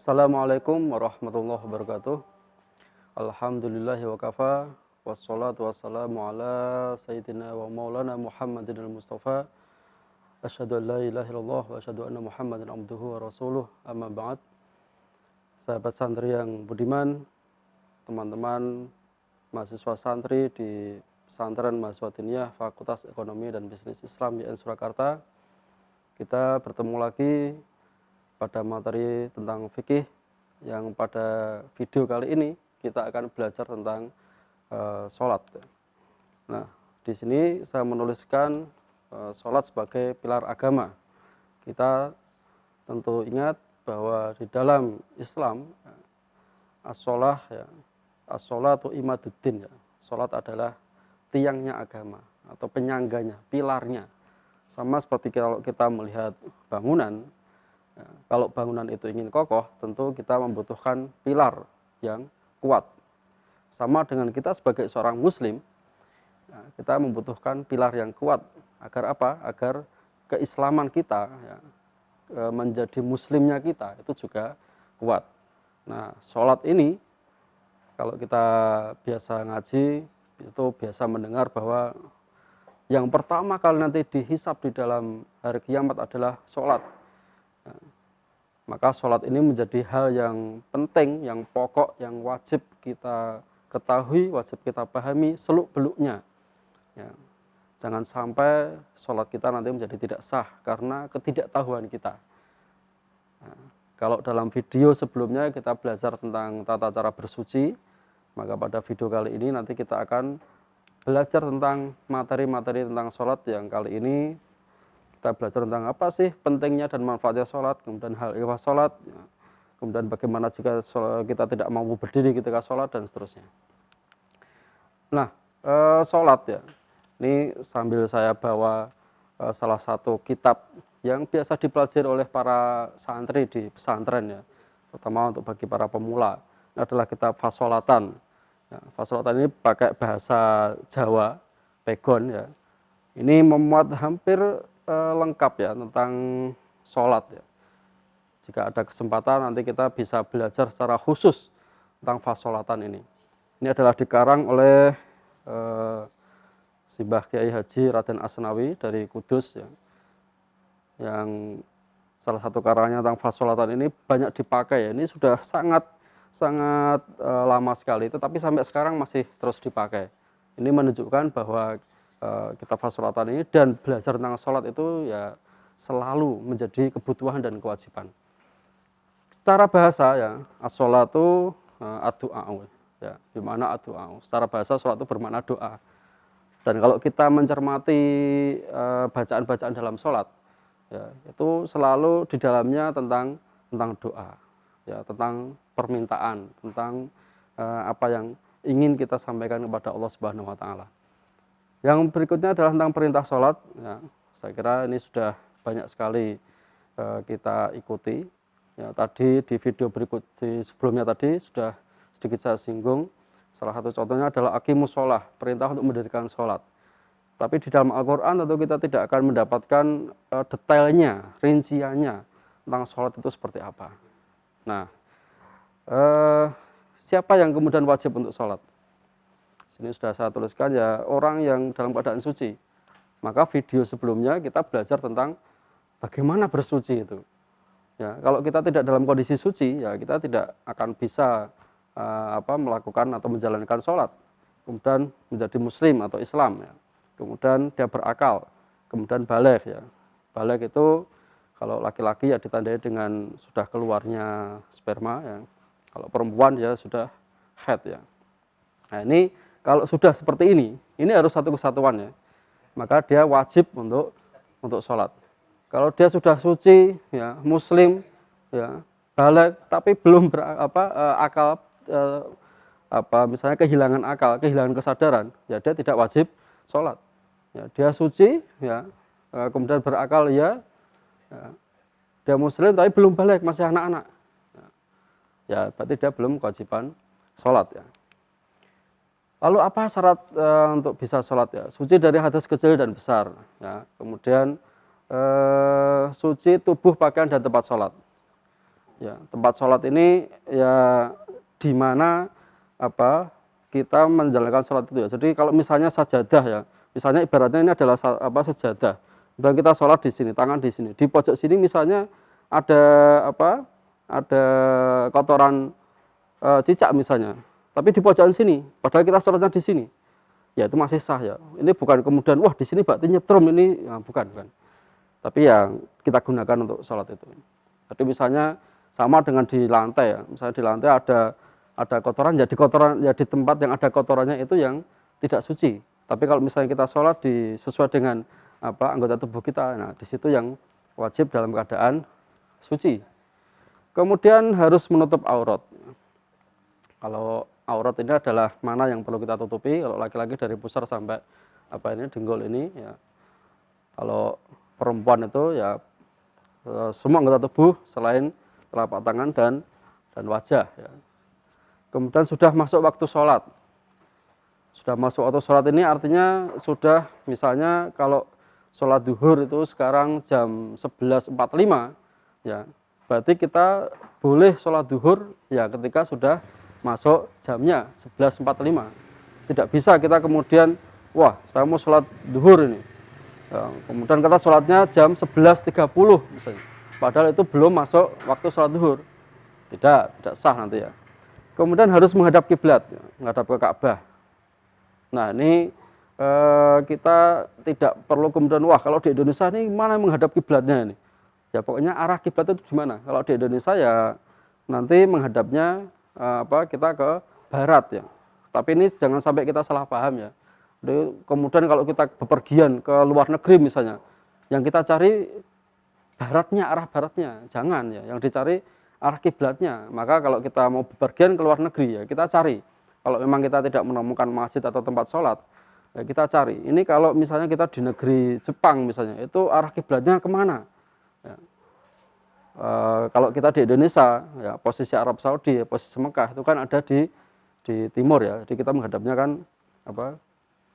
Assalamualaikum warahmatullahi wabarakatuh. Alhamdulillahi wa kafa. Wassalatu wassalamu ala sayyidina wa maulana Muhammadin al-Mustafa. Asyhadu an la ilaha illallah wa asyhadu anna Muhammadan abduhu wa rasuluh. Amma ba'd. Sahabat santri yang budiman, teman-teman mahasiswa santri di Pesantren Mahasiswa Diniyah Fakultas Ekonomi dan Bisnis Islam YN Surakarta. Kita bertemu lagi pada materi tentang fikih, yang pada video kali ini kita akan belajar tentang sholat. Nah, di sini saya menuliskan sholat sebagai pilar agama. Kita tentu ingat bahwa di dalam Islam as-sholatu imaduddin, ya. Sholat adalah tiangnya agama atau penyangganya, pilarnya. Sama seperti kalau kita melihat bangunan. Kalau bangunan itu ingin kokoh, tentu kita membutuhkan pilar yang kuat. Sama dengan kita sebagai seorang muslim, kita membutuhkan pilar yang kuat. Agar apa? Agar keislaman kita, menjadi muslimnya kita, itu juga kuat. Nah, sholat ini, kalau kita biasa ngaji, itu biasa mendengar bahwa yang pertama kali nanti dihisab di dalam hari kiamat adalah sholat. Maka sholat ini menjadi hal yang penting, yang pokok, yang wajib kita ketahui, wajib kita pahami seluk-beluknya. Ya. Jangan sampai sholat kita nanti menjadi tidak sah karena ketidaktahuan kita. Nah, kalau dalam video sebelumnya kita belajar tentang tata cara bersuci, maka pada video kali ini nanti kita akan belajar tentang materi-materi tentang sholat yang kali ini kita belajar tentang apa sih pentingnya dan manfaatnya sholat, kemudian hal ihwal sholat, kemudian bagaimana jika kita tidak mampu berdiri ketika sholat, dan seterusnya. Nah, sholat ya, ini sambil saya bawa salah satu kitab yang biasa dipelajari oleh para santri di pesantren, ya, terutama untuk bagi para pemula. Ini adalah kitab Fasolatan. Ya, Fasolatan ini pakai bahasa Jawa, Pegon, ya. Ini memuat hampir lengkap ya tentang sholat, ya. Jika ada kesempatan nanti kita bisa belajar secara khusus tentang fasolatan ini. Ini adalah dikarang oleh Simbah Kiai Haji Raden Asnawi dari Kudus, ya. Yang salah satu karangnya tentang fasolatan ini banyak dipakai, ya. Ini sudah sangat lama sekali, tetapi sampai sekarang masih terus dipakai. Ini menunjukkan bahwa kitab fasolatan ini dan belajar tentang sholat itu ya selalu menjadi kebutuhan dan kewajiban. Secara bahasa ya, as-sholatu ad-du'a'u, ya, di mana ad-du'a'u. Secara bahasa sholat itu bermakna doa. Dan kalau kita mencermati bacaan-bacaan dalam sholat, ya, itu selalu di dalamnya tentang doa, ya, tentang permintaan, tentang apa yang ingin kita sampaikan kepada Allah Subhanahu wa taala. Yang berikutnya adalah tentang perintah sholat. Ya, saya kira ini sudah banyak sekali kita ikuti. Ya, tadi di video berikut sebelumnya tadi sudah sedikit saya singgung. Salah satu contohnya adalah aqimus sholah, perintah untuk mendirikan sholat. Tapi di dalam Al-Quran tentu kita tidak akan mendapatkan detailnya, rinciannya tentang sholat itu seperti apa. Nah, siapa yang kemudian wajib untuk sholat? Ini sudah saya tuliskan, ya, orang yang dalam keadaan suci. Maka video sebelumnya kita belajar tentang bagaimana bersuci itu. Ya, kalau kita tidak dalam kondisi suci, ya kita tidak akan bisa melakukan atau menjalankan sholat. Kemudian menjadi muslim atau Islam. Ya. Kemudian dia berakal, kemudian baligh. Ya. Baligh itu kalau laki-laki ya ditandai dengan sudah keluarnya sperma. Ya. Kalau perempuan ya sudah haid. Ya. Nah, ini kalau sudah seperti ini harus satu kesatuan, ya. Maka dia wajib untuk sholat. Kalau dia sudah suci, ya, muslim, ya, baligh, tapi belum akal, misalnya kehilangan akal, kehilangan kesadaran, ya dia tidak wajib sholat. Ya, dia suci, ya, kemudian berakal, ya, dia muslim tapi belum baligh, masih anak-anak. Ya, berarti dia belum kewajiban sholat, ya. Lalu apa syarat untuk bisa sholat, ya? Suci dari hadas kecil dan besar, ya. Kemudian suci tubuh, pakaian, dan tempat sholat. Ya, tempat sholat ini ya di mana apa kita menjalankan sholat itu ya. Jadi kalau misalnya sajadah ya, misalnya ibaratnya ini adalah sejadah. Dan kita sholat di sini, tangan di sini. Di pojok sini misalnya ada apa? Ada kotoran cicak misalnya. Tapi di pojokan sini, padahal kita sholatnya di sini. Ya itu masih sah ya. Ini bukan kemudian wah di sini berarti nyetrum ini, ya, bukan. Tapi yang kita gunakan untuk sholat itu. Jadi misalnya sama dengan di lantai ya, misalnya di lantai ada kotoran, ya di tempat yang ada kotorannya itu yang tidak suci. Tapi kalau misalnya kita sholat sesuai dengan anggota tubuh kita, nah di situ yang wajib dalam keadaan suci. Kemudian harus menutup aurat. Kalau aurat ini adalah mana yang perlu kita tutupi. Kalau laki-laki dari pusar sampai dengkul ini ya. Kalau perempuan itu ya semua anggota tubuh selain telapak tangan dan wajah ya. Kemudian sudah masuk waktu sholat. Sudah masuk waktu sholat ini artinya sudah misalnya kalau sholat duhur itu sekarang jam 11.45 ya. Berarti kita boleh sholat duhur ya ketika sudah masuk jamnya 11.45. Tidak bisa kita kemudian wah saya mau sholat duhur ini. Ya, kemudian kita sholatnya jam 11.30 misalnya. Padahal itu belum masuk waktu sholat duhur. Tidak sah nanti ya. Kemudian harus menghadap kiblat, ya, menghadap ke Ka'bah. Nah ini kita tidak perlu kemudian wah kalau di Indonesia ini mana menghadap kiblatnya ini. Ya pokoknya arah kiblat itu di mana. Kalau di Indonesia ya nanti menghadapnya kita ke barat ya. Tapi ini jangan sampai kita salah paham ya. Jadi, kemudian kalau kita bepergian ke luar negeri misalnya, yang kita cari baratnya, arah baratnya, jangan ya. Yang dicari arah kiblatnya. Maka kalau kita mau bepergian ke luar negeri ya kita cari. Kalau memang kita tidak menemukan masjid atau tempat sholat, ya kita cari. Ini kalau misalnya kita di negeri Jepang misalnya, itu arah kiblatnya kemana? Ya. Kalau kita di Indonesia, ya posisi Arab Saudi, posisi Mekah itu kan ada di timur ya. Jadi kita menghadapnya kan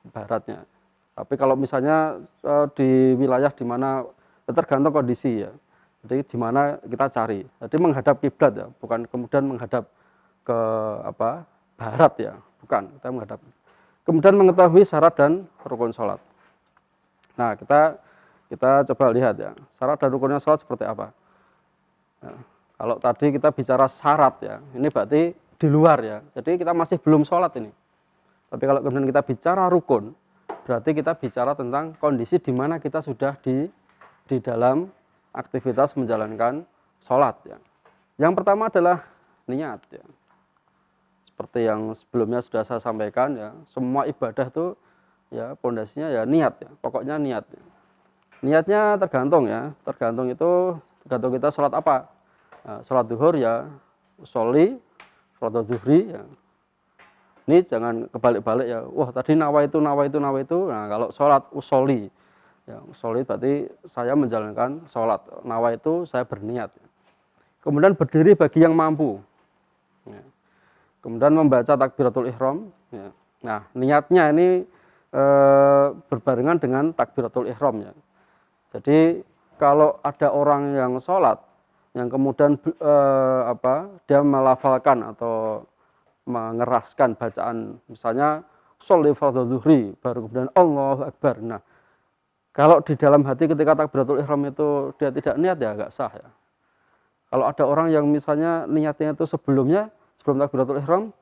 baratnya. Tapi kalau misalnya di wilayah di mana tergantung kondisi ya. Jadi di mana kita cari. Jadi menghadap kiblat ya, bukan kemudian menghadap ke barat ya, bukan. Kita menghadap. Kemudian mengetahui syarat dan rukun sholat. Nah kita coba lihat ya, syarat dan rukunnya sholat seperti apa. Nah, kalau tadi kita bicara syarat ya, ini berarti di luar ya. Jadi kita masih belum sholat ini. Tapi kalau kemudian kita bicara rukun, berarti kita bicara tentang kondisi di mana kita sudah di dalam aktivitas menjalankan sholat ya. Yang pertama adalah niat ya. Seperti yang sebelumnya sudah saya sampaikan ya, semua ibadah itu ya pondasinya ya niat ya. Pokoknya niat. Ya. Niatnya tergantung ya, tergantung kita sholat apa. Nah, sholat duhur ya, usolli, sholat zuhri ya. Ini jangan kebalik-balik ya. Wah tadi nawaitu. Nah kalau sholat usolli, ya usolli berarti saya menjalankan sholat. Nawaitu saya berniat. Kemudian berdiri bagi yang mampu. Ya. Kemudian membaca takbiratul ihram. Ya. Nah niatnya ini berbarengan dengan takbiratul ihram ya. Jadi kalau ada orang yang sholat, yang kemudian dia melafalkan atau mengeraskan bacaan misalnya sholli fardhu zuhri baru kemudian Allahu akbar. Nah, kalau di dalam hati ketika takbiratul ihram itu dia tidak niat ya enggak sah ya. Kalau ada orang yang misalnya niatnya itu sebelum takbiratul ihram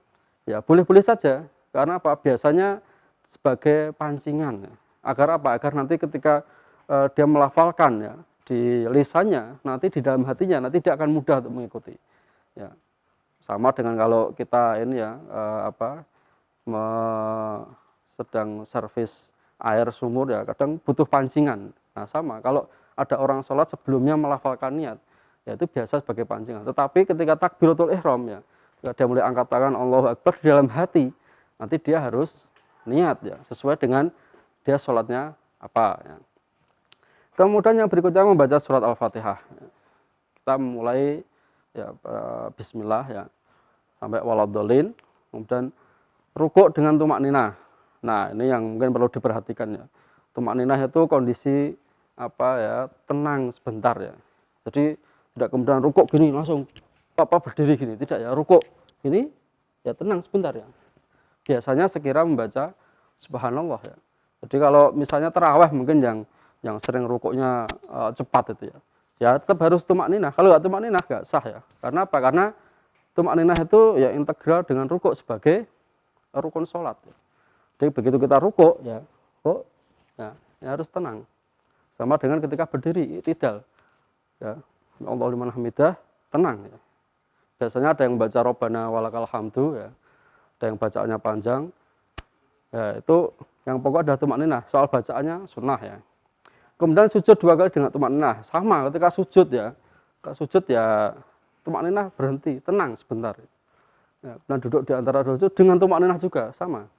ya boleh-boleh saja. Karena apa? Biasanya sebagai pancingan ya. Agar apa? Agar nanti ketika dia melafalkan ya di lisannya, nanti di dalam hatinya nanti dia akan mudah untuk mengikuti. Ya. Sama dengan kalau kita ini ya sedang servis air sumur ya kadang butuh pancingan. Nah sama kalau ada orang sholat sebelumnya melafalkan niat ya itu biasa sebagai pancingan. Tetapi ketika takbiratul ihram ya dia mulai angkat tangan Allahu akbar di dalam hati nanti dia harus niat ya sesuai dengan dia sholatnya apa ya. Kemudian yang berikutnya membaca surat Al-Fatihah. Kita mulai ya bismillah ya sampai waladhdallin, kemudian rukuk dengan tumak ninah. Nah ini yang mungkin perlu diperhatikan ya. Tumak ninah itu kondisi tenang sebentar ya. Jadi tidak kemudian rukuk gini langsung berdiri gini, tidak ya, rukuk ini ya tenang sebentar ya. Biasanya sekira membaca subhanallah ya. Jadi kalau misalnya tarawih mungkin yang sering rukuknya cepat itu ya. Ya tetap harus tumak ninah. Kalau nggak tumak ninah nggak sah ya. Karena apa? Karena tumak ninah itu ya integral dengan rukuk sebagai rukun sholat. Ya. Jadi begitu kita rukuk ya, kok ya harus tenang. Sama dengan ketika berdiri, i'tidal. Ya, Allah liman hamidah, tenang ya. Biasanya ada yang baca Robbana walakal hamdu ya. Ada yang bacaannya panjang. Ya, itu yang pokok ada tumak ninah. Soal bacaannya sunnah ya. Kemudian sujud 2 kali dengan tumak ninah. Sama ketika sujud ya. Ketika sujud ya tumak ninah berhenti, tenang sebentar. Ya, kemudian duduk di antara dua sujud dengan tumak ninah juga sama.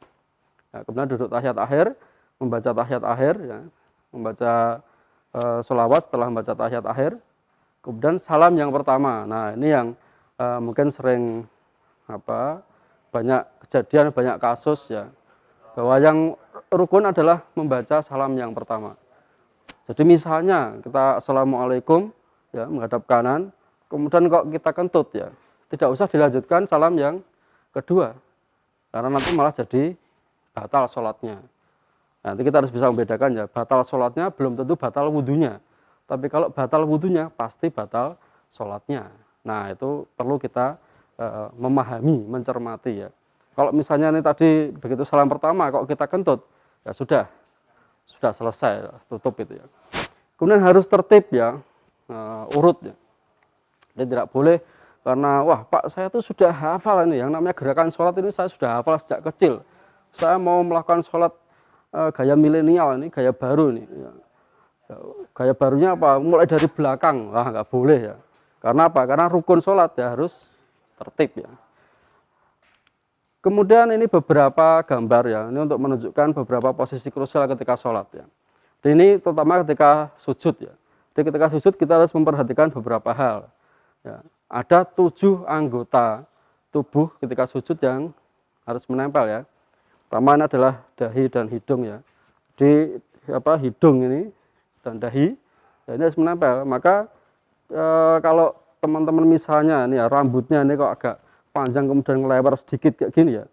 Ya, kemudian duduk tahiyat akhir, membaca tahiyat akhir ya. Membaca sholawat setelah membaca tahiyat akhir. Kemudian salam yang pertama. Nah, ini yang mungkin sering banyak kejadian, banyak kasus ya, bahwa yang rukun adalah membaca salam yang pertama. Jadi misalnya kita assalamualaikum ya, menghadap kanan, kemudian kok kita kentut ya, tidak usah dilanjutkan salam yang kedua, karena nanti malah jadi batal sholatnya. Nanti kita harus bisa membedakan ya, batal sholatnya belum tentu batal wudhunya. Tapi kalau batal wudhunya pasti batal sholatnya. Nah itu perlu kita memahami, mencermati ya. Kalau misalnya ini tadi begitu salam pertama kok kita kentut, ya sudah selesai, tutup itu ya. Kemudian harus tertib ya, urut ya. Jadi tidak boleh karena wah Pak saya tuh sudah hafal ini, yang namanya gerakan sholat ini saya sudah hafal sejak kecil. Saya mau melakukan sholat gaya milenial ini, gaya baru ini. Ya. Gaya barunya apa? Mulai dari belakang, wah nggak boleh ya. Karena apa? Karena rukun sholat ya harus tertib ya. Kemudian ini beberapa gambar ya, ini untuk menunjukkan beberapa posisi krusial ketika sholat ya. Dan ini terutama ketika sujud ya. Jadi ketika sujud kita harus memperhatikan beberapa hal. Ya. Ada 7 anggota tubuh ketika sujud yang harus menempel ya. Pertama ini adalah dahi dan hidung ya. Di hidung ini dan dahi ya, ini harus menempel. Maka kalau teman-teman misalnya ini ya, rambutnya ini kok agak panjang kemudian ngelebar sedikit kayak gini ya,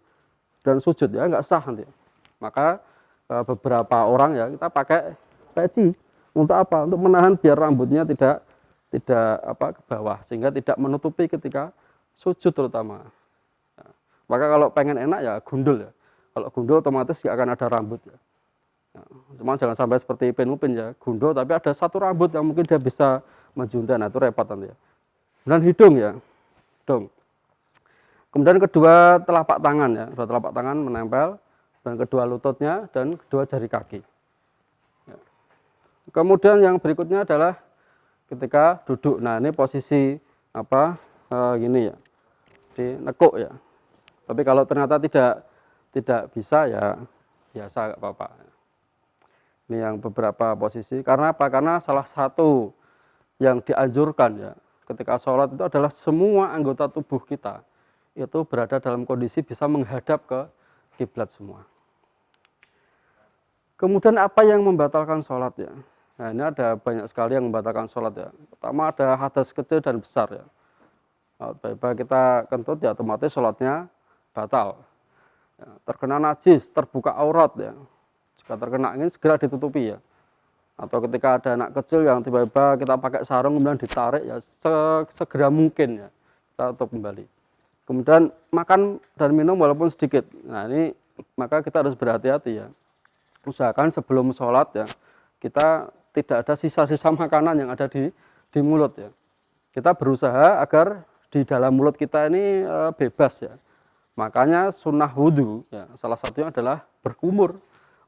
dan sujud ya nggak sah nanti. Maka beberapa orang ya kita pakai peci untuk apa? Untuk menahan biar rambutnya tidak ke bawah sehingga tidak menutupi ketika sujud terutama. Ya. Maka kalau pengen enak ya gundul ya. Kalau gundul otomatis nggak akan ada rambut ya. Ya. Cuma jangan sampai seperti Ipin Upin ya, gundul tapi ada satu rambut yang mungkin dia bisa menjunta, nah itu repot nanti ya. Dan hidung ya, hidung. Kemudian kedua telapak tangan ya, kedua telapak tangan menempel, dan kedua lututnya dan kedua jari kaki. Ya. Kemudian yang berikutnya adalah ketika duduk. Nah ini posisi gini ya, di nekuk ya. Tapi kalau ternyata tidak bisa ya biasa nggak apa-apa. Ini yang beberapa posisi. Karena apa? Karena salah satu yang dianjurkan ya ketika sholat itu adalah semua anggota tubuh kita itu berada dalam kondisi bisa menghadap ke kiblat semua. Kemudian apa yang membatalkan sholat ya? Nah ini ada banyak sekali yang membatalkan sholat ya. Pertama ada hadas kecil dan besar ya. Baik kita kentut ya otomatis sholatnya batal. Ya, terkena najis, terbuka aurat ya. Jika terkena angin segera ditutupi ya. Atau ketika ada anak kecil yang tiba-tiba kita pakai sarung kemudian ditarik ya segera mungkin ya kita tutup kembali. Kemudian makan dan minum walaupun sedikit. Nah ini maka kita harus berhati-hati ya. Usahakan sebelum sholat ya kita tidak ada sisa-sisa makanan yang ada di mulut ya. Kita berusaha agar di dalam mulut kita ini bebas ya. Makanya sunnah wudhu ya salah satunya adalah berkumur.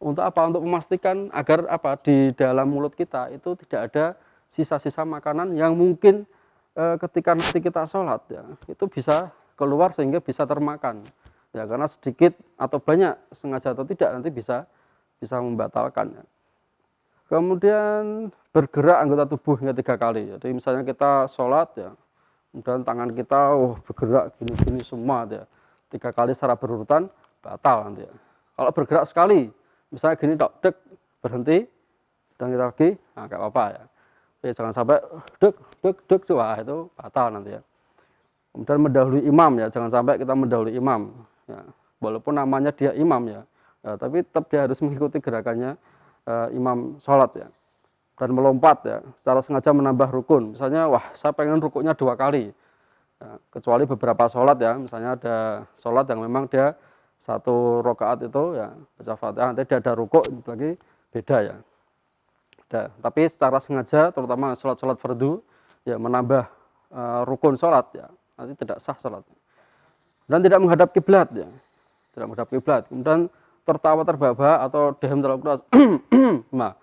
Untuk apa? Untuk memastikan agar di dalam mulut kita itu tidak ada sisa-sisa makanan yang mungkin ketika nanti kita sholat ya itu bisa keluar sehingga bisa termakan ya, karena sedikit atau banyak sengaja atau tidak nanti bisa membatalkan ya. Kemudian bergerak anggota tubuh hingga 3 kali. Jadi misalnya kita sholat ya, kemudian tangan kita bergerak gini-gini semua ya, 3 kali secara berurutan batal nanti ya. Kalau bergerak sekali misalnya gini dek berhenti dan kita lagi, nah nggak apa-apa ya. Jadi jangan sampai dek wah itu batal nanti ya. Kemudian mendahului imam ya, jangan sampai kita mendahului imam. Ya. Walaupun namanya dia imam ya, tapi tetap dia harus mengikuti gerakannya imam sholat ya. Dan melompat ya, secara sengaja menambah rukun. Misalnya, wah saya pengen rukunnya 2 kali. Ya, kecuali beberapa sholat ya, misalnya ada sholat yang memang dia 1 rakaat itu ya baca Fatihah, nanti dia ada rukuk lagi beda ya. Tapi secara sengaja, terutama sholat-sholat fardu, ya menambah rukun sholat ya, nanti tidak sah sholat. Dan tidak menghadap kiblat ya, tidak menghadap kiblat. Kemudian tertawa terbahak-bahak atau dehem terlalu keras, nah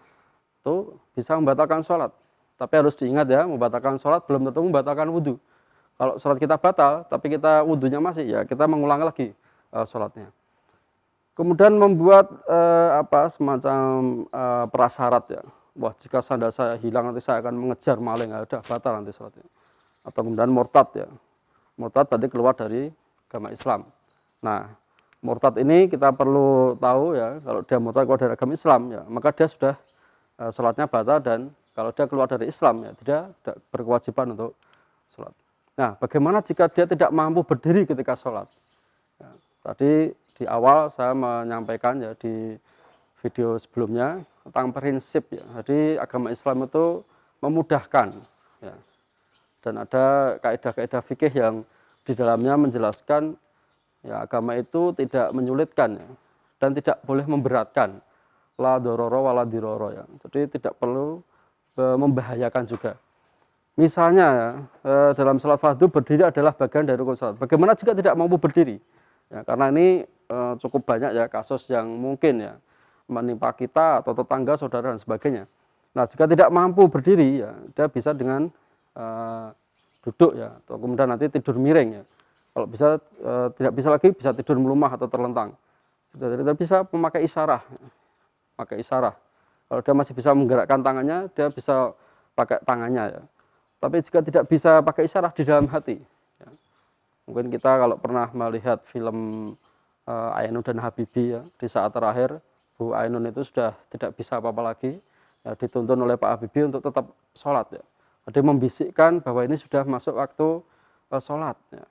itu bisa membatalkan sholat. Tapi harus diingat ya, membatalkan sholat belum tentu membatalkan wudhu. Kalau sholat kita batal, tapi kita wudhunya masih, ya kita mengulang lagi sholatnya. Kemudian membuat semacam prasyarat ya. Wah, jika sandal saya hilang nanti saya akan mengejar maling, ya udah batal nanti sholatnya. Atau kemudian murtad ya. Murtad berarti keluar dari agama Islam. Nah, murtad ini kita perlu tahu ya, kalau dia murtad keluar dari agama Islam ya, maka dia sudah sholatnya batal, dan kalau dia keluar dari Islam ya tidak berkewajiban untuk sholat. Nah, bagaimana jika dia tidak mampu berdiri ketika sholat? Ya, tadi di awal saya menyampaikan ya di video sebelumnya tentang prinsip ya. Jadi agama Islam itu memudahkan ya. Dan ada kaidah-kaidah fikih yang di dalamnya menjelaskan ya, agama itu tidak menyulitkan ya, dan tidak boleh memberatkan. La dororo wala diroro ya. Jadi tidak perlu membahayakan juga. Misalnya ya, dalam sholat fardu berdiri adalah bagian dari rukun sholat. Bagaimana jika tidak mampu berdiri? Ya, karena ini cukup banyak ya kasus yang mungkin ya menimpa kita atau tetangga, saudara dan sebagainya. Nah, jika tidak mampu berdiri ya, dia bisa dengan duduk ya, atau kemudian nanti tidur miring ya. Kalau bisa tidak bisa lagi, bisa tidur melumah atau terlentang. Sudah tidak bisa memakai isyarah. Pakai isyarah. Kalau dia masih bisa menggerakkan tangannya, dia bisa pakai tangannya ya. Tapi jika tidak bisa pakai isyarah, di dalam hati. Ya. Mungkin kita kalau pernah melihat film Ainun dan Habibie ya, di saat terakhir Bu Ainun itu sudah tidak bisa apa-apa lagi, ya, dituntun oleh Pak Habibie untuk tetap sholat ya. Jadi membisikkan bahwa ini sudah masuk waktu sholat ya.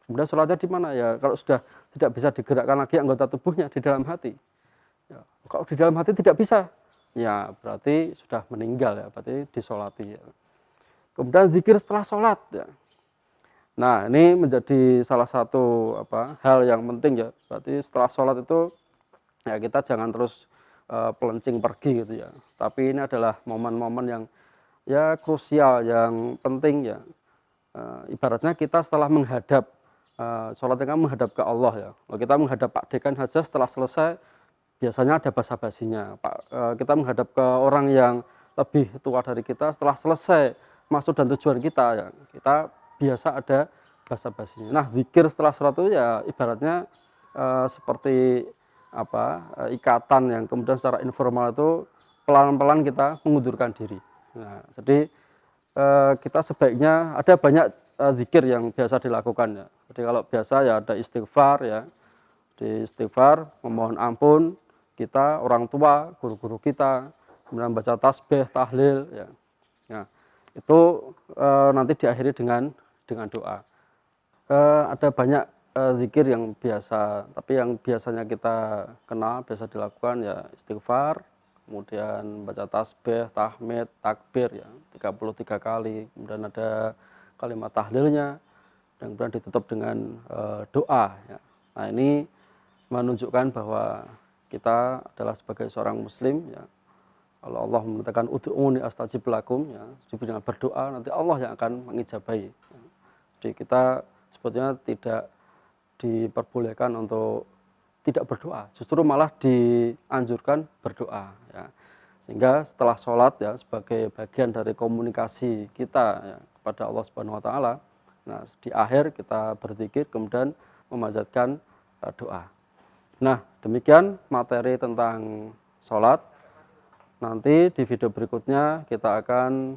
Kemudian sholatnya di mana ya? Kalau sudah tidak bisa digerakkan lagi anggota tubuhnya, di dalam hati ya. Kalau di dalam hati tidak bisa ya, berarti sudah meninggal ya, berarti disolati ya. Kemudian zikir setelah sholat ya. Nah, ini menjadi salah satu hal yang penting ya. Berarti setelah sholat itu ya kita jangan terus pelencing pergi gitu ya. Tapi ini adalah momen-momen yang ya krusial, yang penting ya. Ibaratnya kita setelah menghadap sholat kan menghadap ke Allah ya. Kalau kita menghadap Pak Dekan saja setelah selesai biasanya ada basa-basinya. Kita menghadap ke orang yang lebih tua dari kita setelah selesai maksud dan tujuan kita ya. Kita biasa ada basa-basinya. Nah, zikir setelah sholat itu ya ibaratnya seperti ikatan yang kemudian secara informal itu pelan-pelan kita mengundurkan diri. Nah, jadi kita sebaiknya ada banyak zikir yang biasa dilakukan ya. Jadi kalau biasa ya ada istighfar ya, di istighfar memohon ampun kita, orang tua, guru-guru kita, kemudian baca tasbih, tahlil ya. Nah, itu nanti diakhiri dengan doa. Ada banyak zikir yang biasa, tapi yang biasanya kita kenal, biasa dilakukan ya istighfar, kemudian baca tasbih, tahmid, takbir ya 33 kali, kemudian ada kalimat tahlilnya, dan kemudian ditutup dengan doa ya. Nah, ini menunjukkan bahwa kita adalah sebagai seorang muslim ya. Kalau Allah mengatakan ud'uuni astajib lakum ya, dengan berdoa nanti Allah yang akan mengijabahi. Ya. Jadi kita sebetulnya tidak diperbolehkan untuk tidak berdoa, justru malah dianjurkan berdoa ya. Sehingga setelah sholat ya sebagai bagian dari komunikasi kita ya, kepada Allah Subhanahu wa taala. Nah, di akhir kita berzikir kemudian memanjatkan doa. Nah, demikian materi tentang sholat. Nanti di video berikutnya kita akan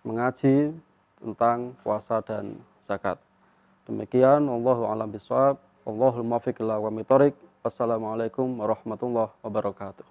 mengaji tentang puasa dan zakat. Demikian, wallahu a'lam bishawab. Wallahul muwaffiq ila aqwamit thoriq. Wassalamualaikum warahmatullahi wabarakatuh.